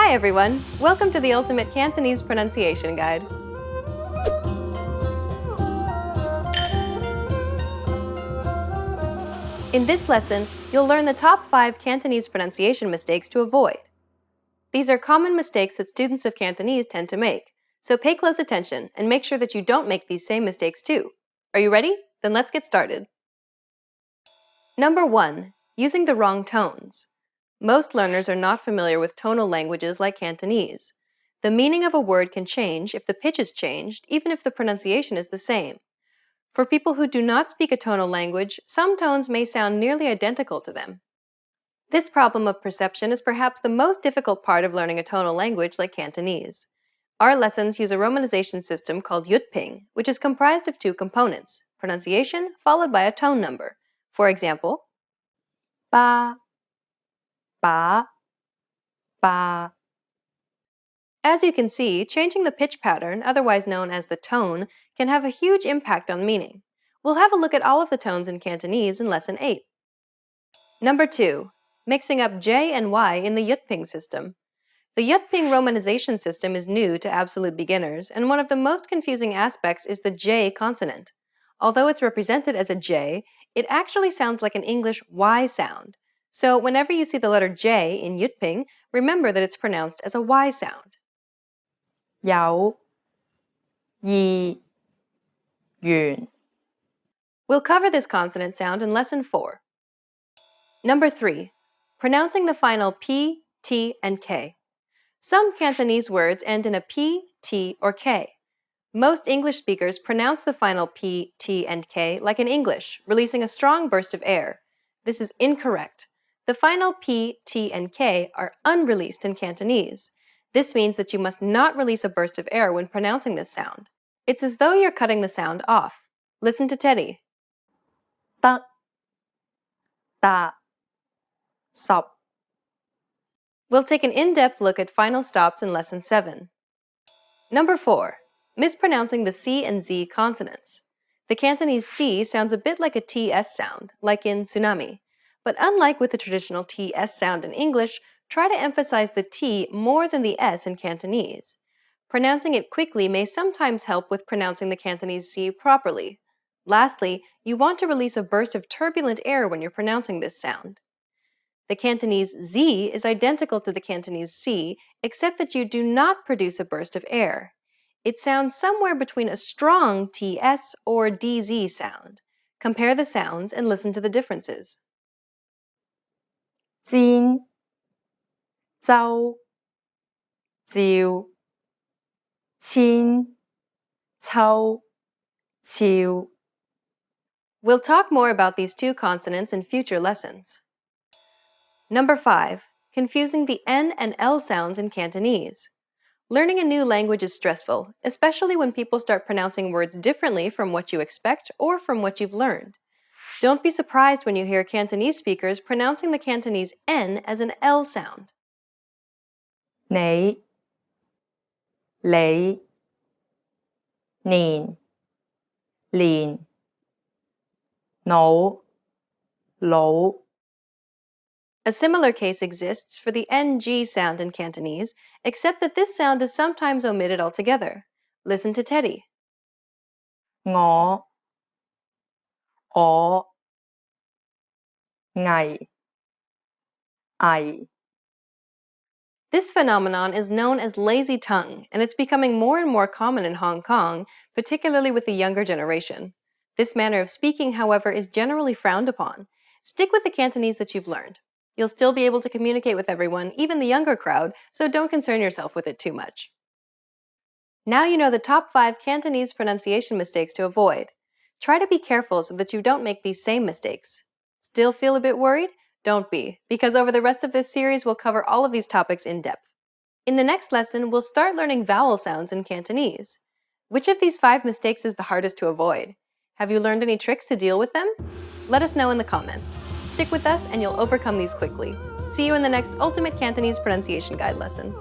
Hi everyone! Welcome to the Ultimate Cantonese Pronunciation Guide. In this lesson, you'll learn the top 5 Cantonese pronunciation mistakes to avoid. These are common mistakes that students of Cantonese tend to make, so pay close attention and make sure that you don't make these same mistakes too. Are you ready? Then let's get started. Number 1. Using the wrong tones. Most learners are not familiar with tonal languages like Cantonese. The meaning of a word can change if the pitch is changed, even if the pronunciation is the same. For people who do not speak a tonal language, some tones may sound nearly identical to them. This problem of perception is perhaps the most difficult part of learning a tonal language like Cantonese. Our lessons use a romanization system called yutping, which is comprised of 2 components, pronunciation followed by a tone number. For example, ba, ba, ba. As you can see, changing the pitch pattern, otherwise known as the tone, can have a huge impact on meaning. We'll have a look at all of the tones in Cantonese in Lesson 8. Number 2. Mixing up J and Y in the yutping system. The yutping romanization system is new to absolute beginners, and one of the most confusing aspects is the J consonant. Although it's represented as a J, it actually sounds like an English Y sound. So whenever you see the letter J in yutping, remember that it's pronounced as a Y sound. 有意願 We'll cover this consonant sound in Lesson 4. Number 3. Pronouncing the final P, T, and K. Some Cantonese words end in a P, T, or K. Most English speakers pronounce the final P, T, and K like in English, releasing a strong burst of air. This is incorrect. The final P, T, and K are unreleased in Cantonese. This means that you must not release a burst of air when pronouncing this sound. It's as though you're cutting the sound off. Listen to Teddy. 得達十 We'll take an in-depth look at final stops in Lesson 7. Number 4. Mispronouncing the C and Z consonants. The Cantonese C sounds a bit like a TS sound, like in tsunami. But unlike with the traditional TS sound in English, try to emphasize the T more than the S in Cantonese. Pronouncing it quickly may sometimes help with pronouncing the Cantonese C properly. Lastly, you want to release a burst of turbulent air when you're pronouncing this sound. The Cantonese Z is identical to the Cantonese C, except that you do not produce a burst of air. It sounds somewhere between a strong TS or DZ sound. Compare the sounds and listen to the differences. 煎周照千秋超 We'll talk more about these 2 consonants in future lessons. Number 5. Confusing the N and L sounds in Cantonese. Learning a new language is stressful, especially when people start pronouncing words differently from what you expect or from what you've learned. Don't be surprised when you hear Cantonese speakers pronouncing the Cantonese N as an L sound. 你年年老老 A similar case exists for the NG sound in Cantonese, except that this sound is sometimes omitted altogether. Listen to Teddy. 我危 This phenomenon is known as lazy tongue, and it's becoming more and more common in Hong Kong, particularly with the younger generation. This manner of speaking, however, is generally frowned upon. Stick with the Cantonese that you've learned. You'll still be able to communicate with everyone, even the younger crowd, so don't concern yourself with it too much. Now you know the top 5 Cantonese pronunciation mistakes to avoid. Try to be careful so that you don't make these same mistakes. Still feel a bit worried? Don't be, because over the rest of this series we'll cover all of these topics in depth. In the next lesson, we'll start learning vowel sounds in Cantonese. Which of these 5 mistakes is the hardest to avoid? Have you learned any tricks to deal with them? Let us know in the comments. Stick with us and you'll overcome these quickly. See you in the next Ultimate Cantonese Pronunciation Guide lesson.